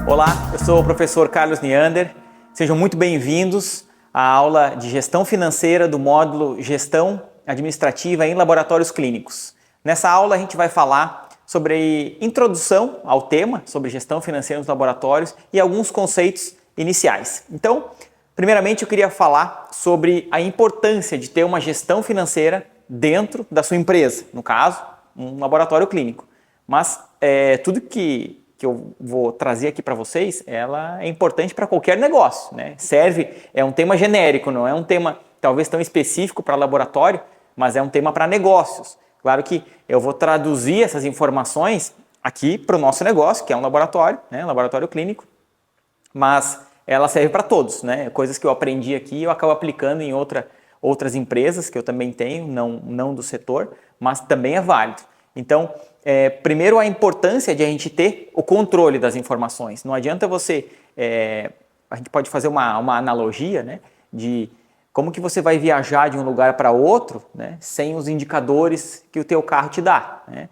Olá, eu sou o professor Carlos Neander. Sejam muito bem-vindos à aula de Gestão Financeira do módulo Gestão Administrativa em Laboratórios Clínicos. Nessa aula a gente vai falar sobre introdução ao tema, sobre gestão financeira nos laboratórios e alguns conceitos iniciais. Então, primeiramente eu queria falar sobre a importância de ter uma gestão financeira dentro da sua empresa, no caso, um laboratório clínico. Mas tudo que eu vou trazer aqui para vocês, ela é importante para qualquer negócio, né? É um tema genérico, não é um tema talvez tão específico para laboratório, mas é um tema para negócios. Claro que eu vou traduzir essas informações aqui para o nosso negócio, que é um laboratório, né? Laboratório clínico, mas ela serve para todos, né? Coisas que eu aprendi aqui eu acabo aplicando em outras empresas que eu também tenho, não do setor, mas também é válido. Então, primeiro a importância de a gente ter o controle das informações. Não adianta a gente pode fazer uma analogia, né, de como que você vai viajar de um lugar para outro, né, sem os indicadores que o teu carro te dá, né?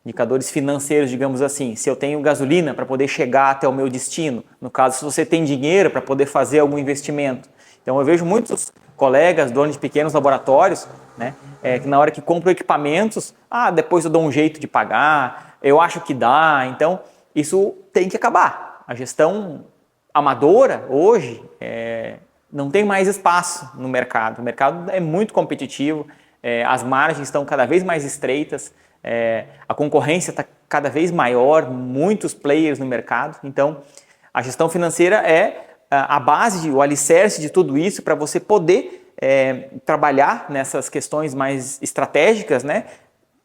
Indicadores financeiros, digamos assim. Se eu tenho gasolina para poder chegar até o meu destino, no caso, se você tem dinheiro para poder fazer algum investimento. Então eu vejo muitos colegas, donos de pequenos laboratórios, né, que na hora que compram equipamentos, depois eu dou um jeito de pagar, eu acho que dá. Então isso tem que acabar. A gestão amadora hoje não tem mais espaço no mercado. O mercado é muito competitivo, as margens estão cada vez mais estreitas, a concorrência está cada vez maior, muitos players no mercado. Então a gestão financeira é a base, o alicerce de tudo isso para você poder trabalhar nessas questões mais estratégicas, né?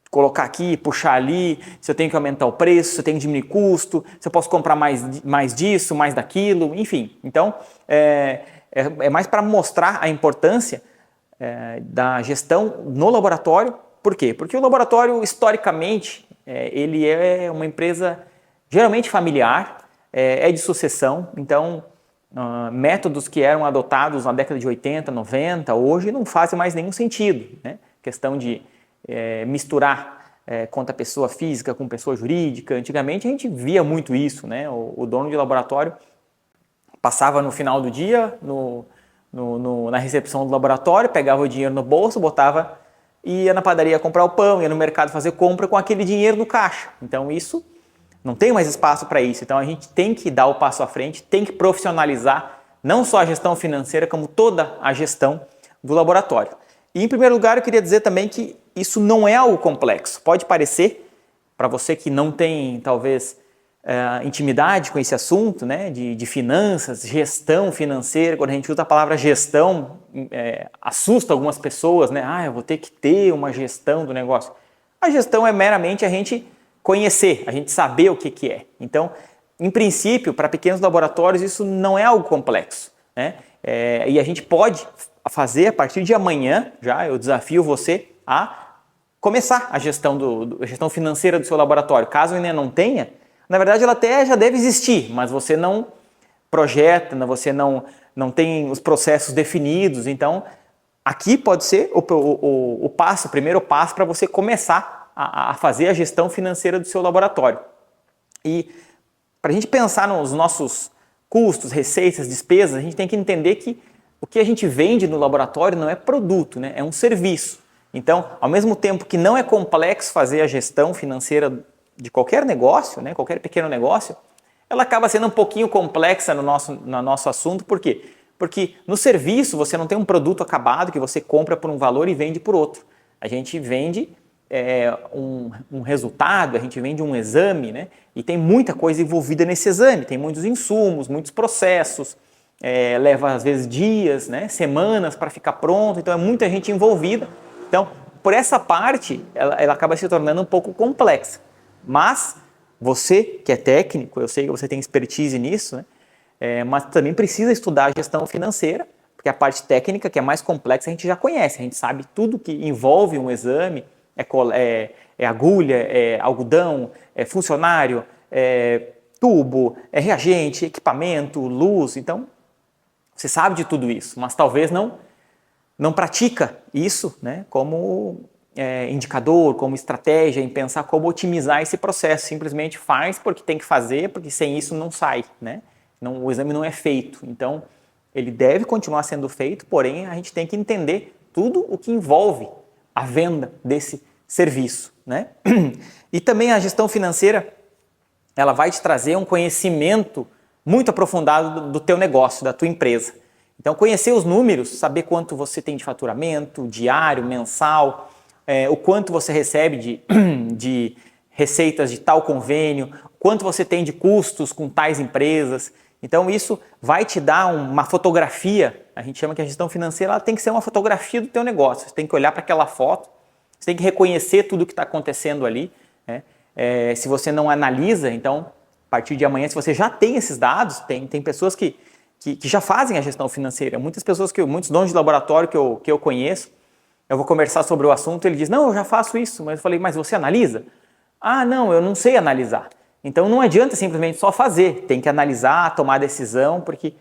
Colocar aqui, puxar ali, se eu tenho que aumentar o preço, se eu tenho que diminuir custo, se eu posso comprar mais disso, mais daquilo, enfim. Então, é mais para mostrar a importância da gestão no laboratório. Por quê? Porque o laboratório, historicamente, ele é uma empresa geralmente familiar, é de sucessão, então métodos que eram adotados na década de 80, 90, hoje não fazem mais nenhum sentido, né? Questão de misturar conta pessoa física com pessoa jurídica. Antigamente a gente via muito isso, né? O dono de laboratório passava no final do dia na recepção do laboratório, pegava o dinheiro no bolso, botava, ia na padaria comprar o pão, ia no mercado fazer compra com aquele dinheiro no caixa. Então isso não tem mais espaço para isso. Então a gente tem que dar o passo à frente, tem que profissionalizar não só a gestão financeira, como toda a gestão do laboratório. E em primeiro lugar eu queria dizer também que isso não é algo complexo. Pode parecer, para você que não tem talvez intimidade com esse assunto, né, de finanças, gestão financeira, quando a gente usa a palavra gestão, assusta algumas pessoas, né? Eu vou ter que ter uma gestão do negócio. A gestão é meramente a gente conhecer, a gente saber o que é. Então, em princípio, para pequenos laboratórios isso não é algo complexo, né? E a gente pode fazer a partir de amanhã, já eu desafio você a começar a gestão financeira do seu laboratório. Caso ainda não tenha, na verdade ela até já deve existir, mas você não projeta, você não tem os processos definidos. Então, aqui pode ser o primeiro passo para você começar a fazer a gestão financeira do seu laboratório. E para a gente pensar nos nossos custos, receitas, despesas, a gente tem que entender que o que a gente vende no laboratório não é produto, né? É um serviço. Então, ao mesmo tempo que não é complexo fazer a gestão financeira de qualquer negócio, né? Qualquer pequeno negócio, ela acaba sendo um pouquinho complexa no nosso assunto. Por quê? Porque no serviço você não tem um produto acabado que você compra por um valor e vende por outro. A gente vende um resultado, a gente vende um exame, né? E tem muita coisa envolvida nesse exame, tem muitos insumos, muitos processos, leva às vezes dias, né? Semanas para ficar pronto, então é muita gente envolvida. Então, por essa parte, ela acaba se tornando um pouco complexa. Mas você que é técnico, eu sei que você tem expertise nisso, né? Mas também precisa estudar a gestão financeira, porque a parte técnica, que é mais complexa, a gente já conhece, a gente sabe tudo que envolve um exame. É agulha, é algodão, é funcionário, é tubo, é reagente, equipamento, luz. Então, você sabe de tudo isso, mas talvez não pratica isso, né, como indicador, como estratégia, em pensar como otimizar esse processo. Simplesmente faz porque tem que fazer, porque sem isso não sai, né? Não, o exame não é feito. Então, ele deve continuar sendo feito, porém a gente tem que entender tudo o que envolve a venda desse serviço, né? E também a gestão financeira, ela vai te trazer um conhecimento muito aprofundado do teu negócio, da tua empresa. Então, conhecer os números, saber quanto você tem de faturamento, diário, mensal, o quanto você recebe de receitas de tal convênio, quanto você tem de custos com tais empresas. Então, isso vai te dar uma fotografia. A gente chama que a gestão financeira ela tem que ser uma fotografia do teu negócio. Você tem que olhar para aquela foto, você tem que reconhecer tudo o que está acontecendo ali, né? Se você não analisa, então, a partir de amanhã, se você já tem esses dados, tem pessoas que já fazem a gestão financeira. Muitos donos de laboratório que eu conheço, eu vou conversar sobre o assunto, ele diz, não, eu já faço isso. Mas eu falei, mas você analisa? Ah, não, eu não sei analisar. Então não adianta simplesmente só fazer, tem que analisar, tomar decisão, porque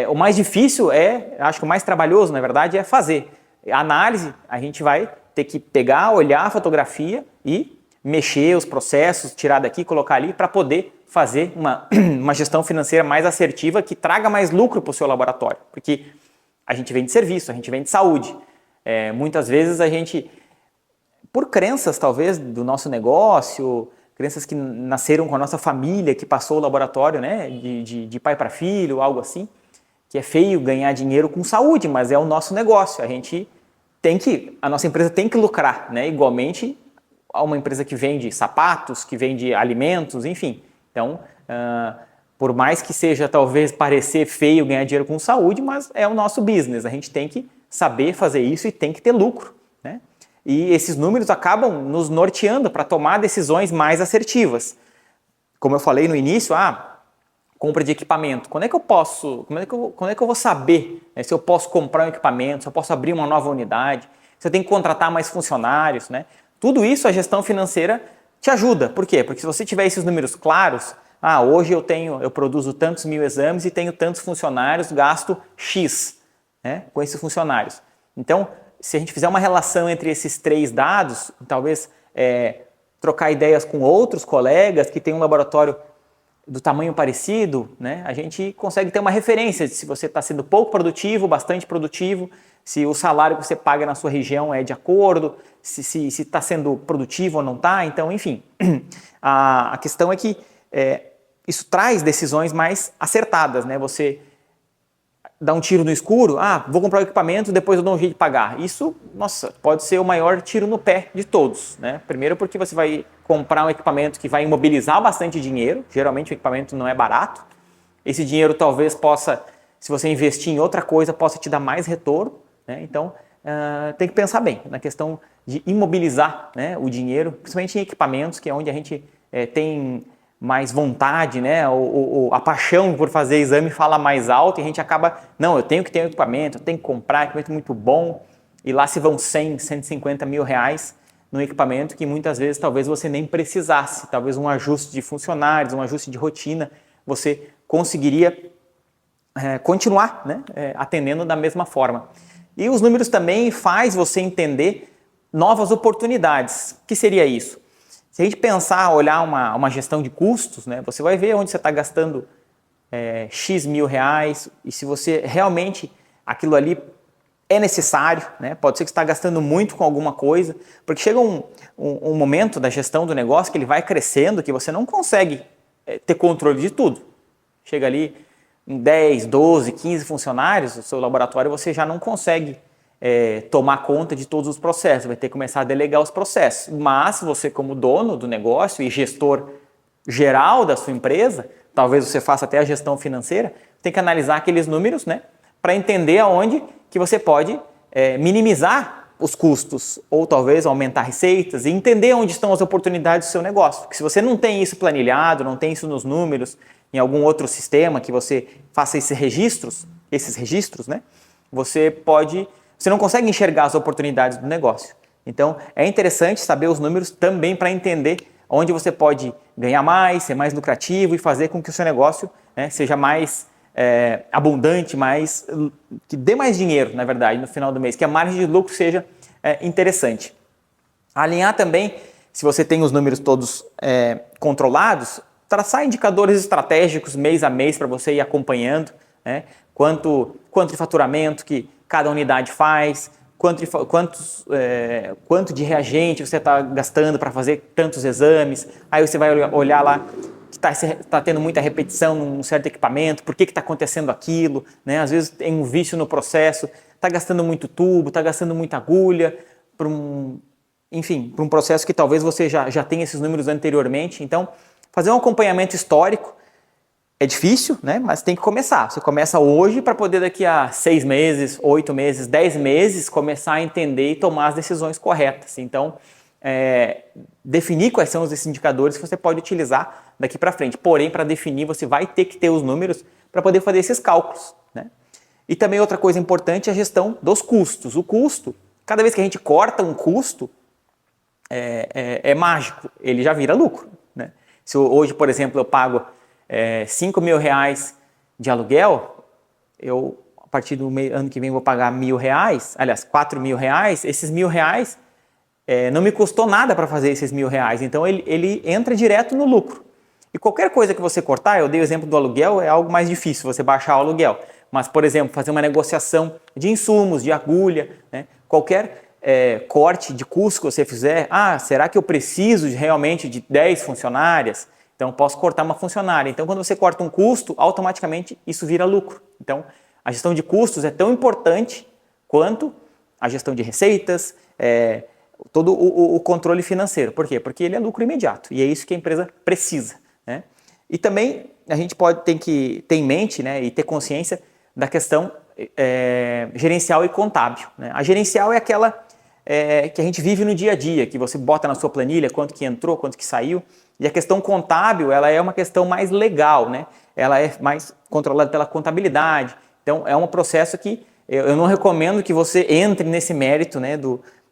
o mais difícil acho que o mais trabalhoso, na verdade, é fazer. A análise, a gente vai ter que pegar, olhar a fotografia e mexer os processos, tirar daqui, colocar ali, para poder fazer uma gestão financeira mais assertiva que traga mais lucro para o seu laboratório. Porque a gente vende serviço, a gente vende saúde. Muitas vezes a gente, por crenças talvez do nosso negócio, crenças que nasceram com a nossa família, que passou o laboratório, né, de pai para filho, algo assim, que é feio ganhar dinheiro com saúde, mas é o nosso negócio. A nossa empresa tem que lucrar, né, igualmente a uma empresa que vende sapatos, que vende alimentos, enfim. Então, por mais que seja talvez parecer feio ganhar dinheiro com saúde, mas é o nosso business. A gente tem que saber fazer isso e tem que ter lucro, né? E esses números acabam nos norteando para tomar decisões mais assertivas. Como eu falei no início, compra de equipamento. Quando é que eu vou saber, né, se eu posso comprar um equipamento, se eu posso abrir uma nova unidade, se eu tenho que contratar mais funcionários, né? Tudo isso a gestão financeira te ajuda. Por quê? Porque se você tiver esses números claros, hoje eu produzo tantos mil exames e tenho tantos funcionários, gasto X, né, com esses funcionários. Então, se a gente fizer uma relação entre esses três dados, talvez trocar ideias com outros colegas que têm um laboratório do tamanho parecido, né, a gente consegue ter uma referência de se você está sendo pouco produtivo, bastante produtivo, se o salário que você paga na sua região é de acordo, se está sendo produtivo ou não está. Então, enfim, a questão é que isso traz decisões mais acertadas, né? Você dá um tiro no escuro, vou comprar o equipamento, depois eu dou um jeito de pagar. Isso, nossa, pode ser o maior tiro no pé de todos, né? Primeiro porque você vai comprar um equipamento que vai imobilizar bastante dinheiro, geralmente o equipamento não é barato. Esse dinheiro talvez possa, se você investir em outra coisa, possa te dar mais retorno, né? Então, tem que pensar bem na questão de imobilizar, né, o dinheiro, principalmente em equipamentos, que é onde a gente tem mais vontade, né, a paixão por fazer exame fala mais alto e a gente acaba, não, eu tenho que ter um equipamento, eu tenho que comprar um equipamento muito bom, e lá se vão 100, 150 mil reais num equipamento que muitas vezes talvez você nem precisasse, talvez um ajuste de funcionários, um ajuste de rotina, você conseguiria continuar, né, atendendo da mesma forma. E os números também faz você entender novas oportunidades. O que seria isso? Se a gente pensar, olhar uma gestão de custos, né, você vai ver onde você está gastando X mil reais e se você realmente aquilo ali é necessário, né? Pode ser que você está gastando muito com alguma coisa, porque chega um momento da gestão do negócio que ele vai crescendo, que você não consegue ter controle de tudo. Chega ali em 10, 12, 15 funcionários, o seu laboratório você já não consegue tomar conta de todos os processos, vai ter que começar a delegar os processos. Mas você, como dono do negócio e gestor geral da sua empresa, talvez você faça até a gestão financeira, tem que analisar aqueles números, né, para entender aonde que você pode minimizar os custos ou talvez aumentar receitas e entender onde estão as oportunidades do seu negócio. Porque se você não tem isso planilhado, não tem isso nos números, em algum outro sistema que você faça esses registros, né, você não consegue enxergar as oportunidades do negócio. Então, é interessante saber os números também para entender onde você pode ganhar mais, ser mais lucrativo e fazer com que o seu negócio, né, seja mais abundante, que dê mais dinheiro, na verdade, no final do mês, que a margem de lucro seja interessante. Alinhar também, se você tem os números todos controlados, traçar indicadores estratégicos mês a mês para você ir acompanhando, né? Quanto de faturamento que cada unidade faz, quanto de reagente você está gastando para fazer tantos exames. Aí você vai olhar lá que está tendo muita repetição num certo equipamento, por que está acontecendo aquilo, né? Às vezes tem um vício no processo, está gastando muito tubo, está gastando muita agulha, para um processo que talvez você já tenha esses números anteriormente. Então, fazer um acompanhamento histórico é difícil, né? Mas tem que começar. Você começa hoje para poder daqui a 6 meses, 8 meses, 10 meses começar a entender e tomar as decisões corretas. Então, definir quais são esses indicadores que você pode utilizar daqui para frente. Porém, para definir, você vai ter que ter os números para poder fazer esses cálculos, né? E também outra coisa importante é a gestão dos custos. O custo, cada vez que a gente corta um custo, é mágico, ele já vira lucro, né? Se hoje, por exemplo, eu pago 5 mil reais de aluguel, a partir do ano que vem vou pagar R$1.000, aliás, 4 mil reais, esses R$1.000 não me custou nada para fazer esses R$1.000, então ele entra direto no lucro. E qualquer coisa que você cortar, eu dei o exemplo do aluguel, é algo mais difícil, você baixar o aluguel, mas, por exemplo, fazer uma negociação de insumos, de agulha, né? Qualquer corte de custo que você fizer, será que eu preciso realmente de 10 funcionárias? Então, posso cortar uma funcionária. Então, quando você corta um custo, automaticamente isso vira lucro. Então, a gestão de custos é tão importante quanto a gestão de receitas, todo o controle financeiro. Por quê? Porque ele é lucro imediato e é isso que a empresa precisa, né? E também a gente tem que ter em mente, né, e ter consciência da questão gerencial e contábil, né? A gerencial é aquela que a gente vive no dia a dia, que você bota na sua planilha quanto que entrou, quanto que saiu. E a questão contábil, ela é uma questão mais legal, né? Ela é mais controlada pela contabilidade. Então, é um processo que eu não recomendo que você entre nesse mérito, né,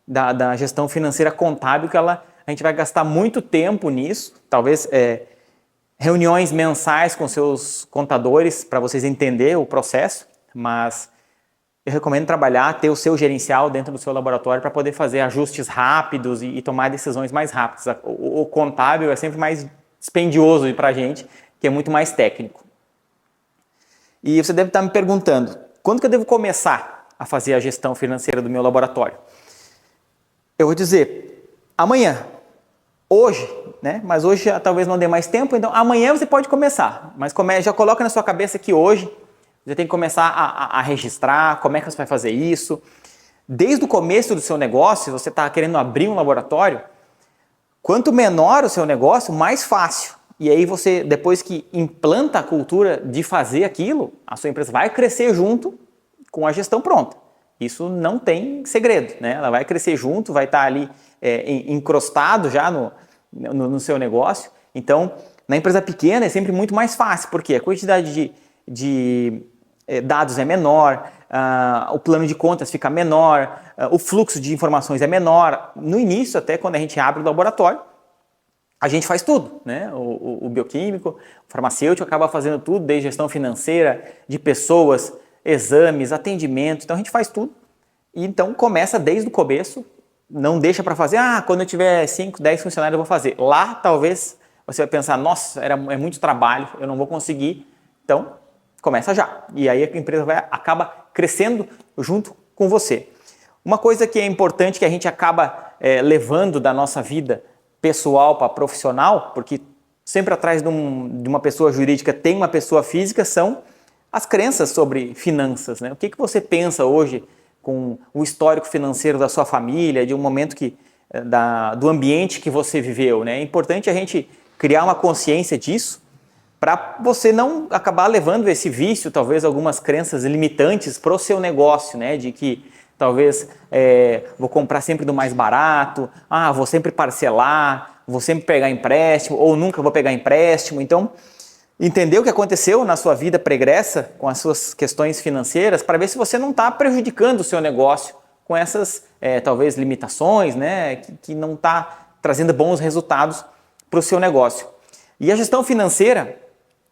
da gestão financeira contábil, que a gente vai gastar muito tempo nisso, talvez reuniões mensais com seus contadores para vocês entenderem o processo, mas eu recomendo ter o seu gerencial dentro do seu laboratório para poder fazer ajustes rápidos e tomar decisões mais rápidas. O contábil é sempre mais dispendioso para a gente, que é muito mais técnico. E você deve estar me perguntando, quando que eu devo começar a fazer a gestão financeira do meu laboratório? Eu vou dizer, amanhã, hoje, né? Mas hoje talvez não dê mais tempo, então amanhã você pode começar. Mas já coloca na sua cabeça que hoje você tem que começar a registrar, como é que você vai fazer isso. Desde o começo do seu negócio, você está querendo abrir um laboratório, quanto menor o seu negócio, mais fácil. E aí você, depois que implanta a cultura de fazer aquilo, a sua empresa vai crescer junto com a gestão pronta. Isso não tem segredo, né? Ela vai crescer junto, vai estar ali encrostado já no seu negócio. Então, na empresa pequena é sempre muito mais fácil, porque a quantidade de dados é menor, o plano de contas fica menor, o fluxo de informações é menor. No início, até quando a gente abre o laboratório, a gente faz tudo, né? O bioquímico, o farmacêutico acaba fazendo tudo, desde gestão financeira, de pessoas, exames, atendimento, então a gente faz tudo. E então começa desde o começo, não deixa para fazer, quando eu tiver 5, 10 funcionários eu vou fazer. Lá talvez você vai pensar, nossa, é muito trabalho, eu não vou conseguir. Então, começa já. E aí a empresa acaba crescendo junto com você. Uma coisa que é importante que a gente acaba levando da nossa vida pessoal para profissional, porque sempre atrás de uma pessoa jurídica tem uma pessoa física, são as crenças sobre finanças, né? O que você pensa hoje com o histórico financeiro da sua família, de um momento do ambiente que você viveu, né? É importante a gente criar uma consciência disso, para você não acabar levando esse vício, talvez algumas crenças limitantes para o seu negócio, né? De que talvez vou comprar sempre do mais barato, vou sempre parcelar, vou sempre pegar empréstimo ou nunca vou pegar empréstimo. Então, entender o que aconteceu na sua vida pregressa com as suas questões financeiras para ver se você não está prejudicando o seu negócio com essas talvez limitações, né? Que não está trazendo bons resultados para o seu negócio. E a gestão financeira,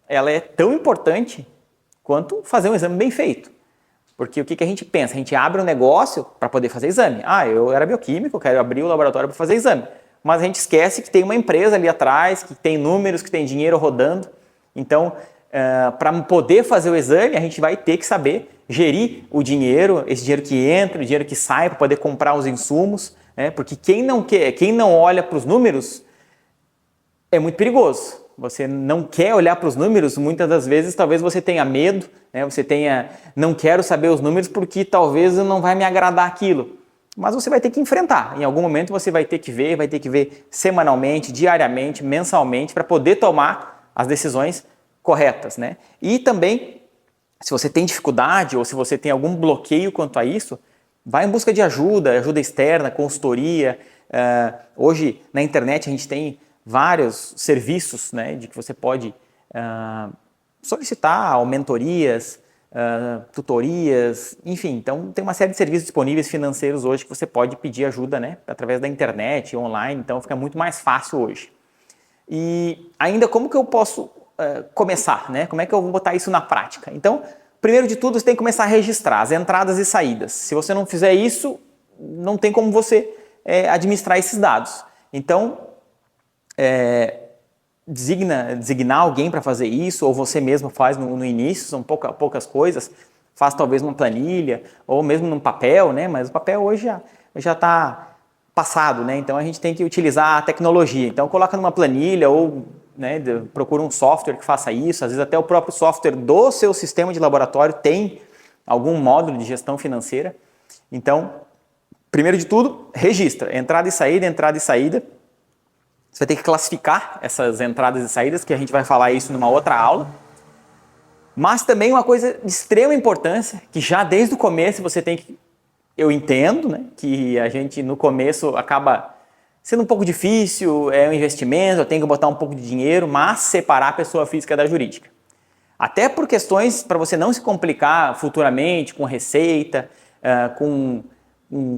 ela é tão importante quanto fazer um exame bem feito. Porque o que, que a gente pensa? A gente abre um negócio para poder fazer exame. Ah, eu era bioquímico, eu quero abrir o laboratório para fazer exame. Mas a gente esquece que tem uma empresa ali atrás, que tem números, que tem dinheiro rodando. Então, para poder fazer o exame, a gente vai ter que saber gerir o dinheiro, esse dinheiro que entra, o dinheiro que sai, para poder comprar os insumos. Né? Porque quem não olha para os números é muito perigoso. Você não quer olhar para os números, muitas das vezes talvez você tenha medo, né? Você tenha, não quero saber os números porque talvez não vai me agradar aquilo. Mas você vai ter que enfrentar. Em algum momento você vai ter que ver semanalmente, diariamente, mensalmente, para poder tomar as decisões corretas, né? E também, se você tem dificuldade ou se você tem algum bloqueio quanto a isso, vai em busca de ajuda externa, consultoria. Hoje na internet a gente tem vários serviços, né, de que você pode solicitar mentorias, tutorias, enfim. Então tem uma série de serviços disponíveis financeiros hoje que você pode pedir ajuda, né, através da internet, online, então fica muito mais fácil hoje. E ainda como que eu posso começar, né? Como é que eu vou botar isso na prática? Então, primeiro de tudo, você tem que começar a registrar as entradas e saídas. Se você não fizer isso, não tem como você administrar esses dados. Então, designar alguém para fazer isso, ou você mesmo faz no início, são poucas coisas, faz talvez numa planilha, ou mesmo num papel, né? Mas o papel hoje já está passado, né? Então a gente tem que utilizar a tecnologia. Então coloca numa planilha ou, né, procura um software que faça isso, às vezes até o próprio software do seu sistema de laboratório tem algum módulo de gestão financeira. Então, primeiro de tudo, registra, entrada e saída, entrada e saída. Você vai ter que classificar essas entradas e saídas, que a gente vai falar isso numa outra aula. Mas também uma coisa de extrema importância, que já desde o começo você tem que... Eu entendo, né, que a gente no começo acaba sendo um pouco difícil, é um investimento, eu tenho que botar um pouco de dinheiro, mas separar a pessoa física da jurídica. Até por questões para você não se complicar futuramente com receita, com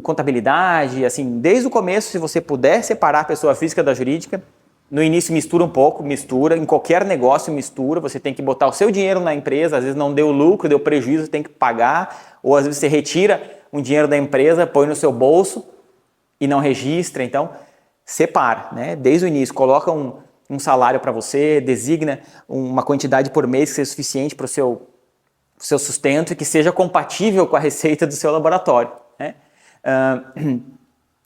contabilidade, assim, desde o começo, se você puder separar a pessoa física da jurídica, no início mistura um pouco, em qualquer negócio mistura, você tem que botar o seu dinheiro na empresa, às vezes não deu lucro, deu prejuízo, tem que pagar, ou às vezes você retira um dinheiro da empresa, põe no seu bolso e não registra, então separa, né? Desde o início, coloca um salário para você, designa uma quantidade por mês que seja suficiente para o seu sustento e que seja compatível com a receita do seu laboratório, né?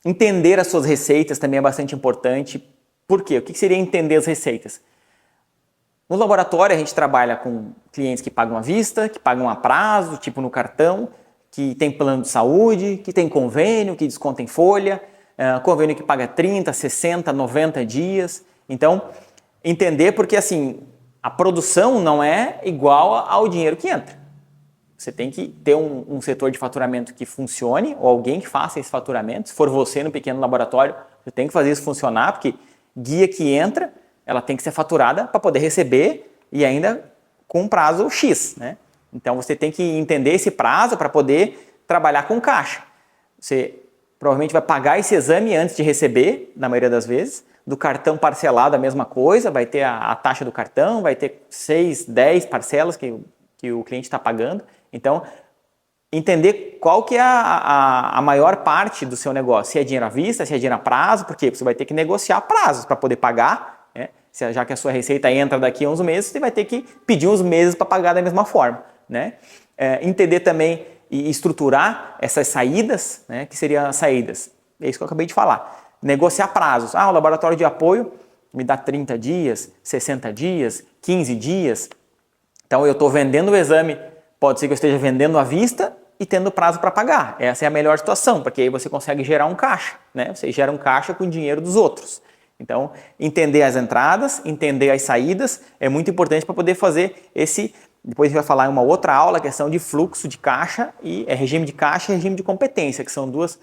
Entender as suas receitas também é bastante importante. Por quê? O que seria entender as receitas? No laboratório a gente trabalha com clientes que pagam à vista, que pagam a prazo, tipo no cartão, que tem plano de saúde, que tem convênio, que desconta em folha, convênio que paga 30, 60, 90 dias. Então, entender porque assim, a produção não é igual ao dinheiro que entra. Você tem que ter um setor de faturamento que funcione, ou alguém que faça esse faturamento. Se for você no pequeno laboratório, você tem que fazer isso funcionar, porque guia que entra, ela tem que ser faturada para poder receber e ainda com um prazo X, né? Então você tem que entender esse prazo para poder trabalhar com caixa. Você provavelmente vai pagar esse exame antes de receber, na maioria das vezes. Do cartão parcelado a mesma coisa, vai ter a taxa do cartão, vai ter 6, 10 parcelas que o cliente está pagando. Então, entender qual que é a maior parte do seu negócio, se é dinheiro à vista, se é dinheiro a prazo, porque você vai ter que negociar prazos para poder pagar, né? Já que a sua receita entra daqui a uns meses, você vai ter que pedir uns meses para pagar da mesma forma, né? Entender também e estruturar essas saídas, né? Que seriam as saídas, é isso que eu acabei de falar. Negociar prazos, o laboratório de apoio me dá 30 dias, 60 dias, 15 dias, então eu estou vendendo o exame. Pode ser que eu esteja vendendo à vista e tendo prazo para pagar. Essa é a melhor situação, porque aí você consegue gerar um caixa, né? Você gera um caixa com o dinheiro dos outros. Então, entender as entradas, entender as saídas é muito importante para poder fazer esse... Depois a gente vai falar em uma outra aula, a questão de fluxo de caixa e regime de caixa e regime de competência, que são duas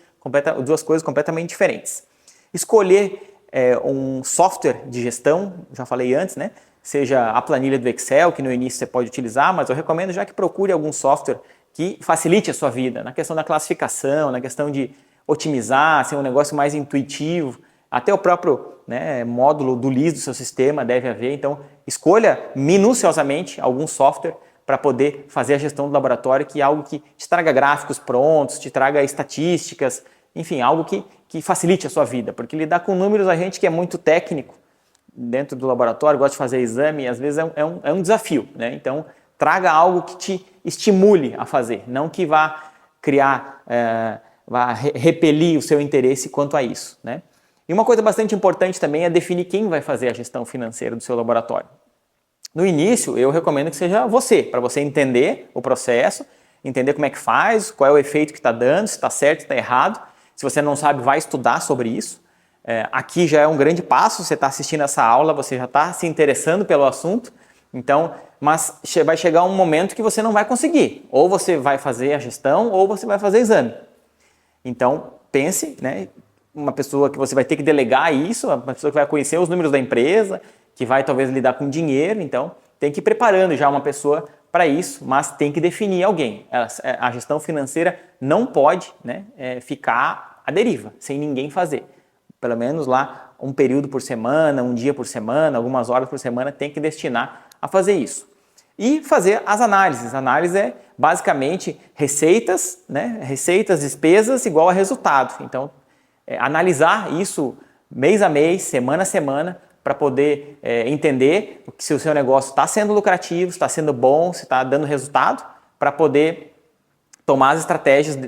coisas completamente diferentes. Escolher um software de gestão, já falei antes, né? Seja a planilha do Excel, que no início você pode utilizar, mas eu recomendo já que procure algum software que facilite a sua vida, na questão da classificação, na questão de otimizar, ser um negócio mais intuitivo, até o próprio, né, módulo do LIS do seu sistema deve haver, então escolha minuciosamente algum software para poder fazer a gestão do laboratório, que é algo que te traga gráficos prontos, te traga estatísticas, enfim, algo que facilite a sua vida, porque lidar com números, a gente que é muito técnico dentro do laboratório, gosta de fazer exame, às vezes é um desafio, né? Então, traga algo que te estimule a fazer, não que vá criar, vá repelir o seu interesse quanto a isso, né? E uma coisa bastante importante também é definir quem vai fazer a gestão financeira do seu laboratório. No início, eu recomendo que seja você, para você entender o processo, entender como é que faz, qual é o efeito que está dando, se está certo, se está errado. Se você não sabe, vai estudar sobre isso. Aqui já é um grande passo, você está assistindo essa aula, você já está se interessando pelo assunto, então, mas vai chegar um momento que você não vai conseguir. Ou você vai fazer a gestão, ou você vai fazer exame. Então, pense, né, uma pessoa que você vai ter que delegar isso, uma pessoa que vai conhecer os números da empresa, que vai talvez lidar com dinheiro, então tem que ir preparando já uma pessoa para isso, mas tem que definir alguém. A gestão financeira não pode, né, ficar à deriva, sem ninguém fazer. Pelo menos lá um período por semana, um dia por semana, algumas horas por semana tem que destinar a fazer isso. E fazer as análises. Análise é basicamente receitas, né, receitas, despesas igual a resultado. Então, analisar isso mês a mês, semana a semana, para poder entender se o seu negócio está sendo lucrativo, se está sendo bom, se está dando resultado, para poder tomar as estratégias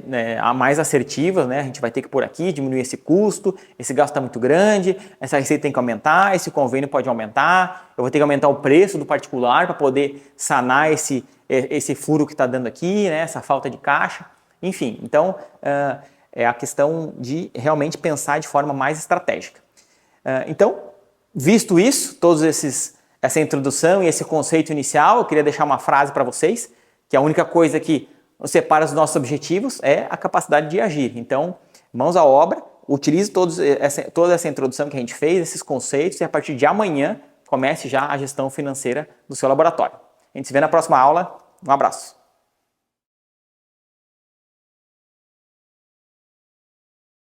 mais assertivas, né? A gente vai ter que por aqui, diminuir esse custo, esse gasto está muito grande, essa receita tem que aumentar, esse convênio pode aumentar, eu vou ter que aumentar o preço do particular para poder sanar esse furo que está dando aqui, né? Essa falta de caixa, enfim. Então, é a questão de realmente pensar de forma mais estratégica. Então, visto isso, essa introdução e esse conceito inicial, eu queria deixar uma frase para vocês, que a única coisa que nos separa dos nossos objetivos é a capacidade de agir. Então, mãos à obra, utilize toda essa introdução que a gente fez, esses conceitos, e a partir de amanhã comece já a gestão financeira do seu laboratório. A gente se vê na próxima aula. Um abraço.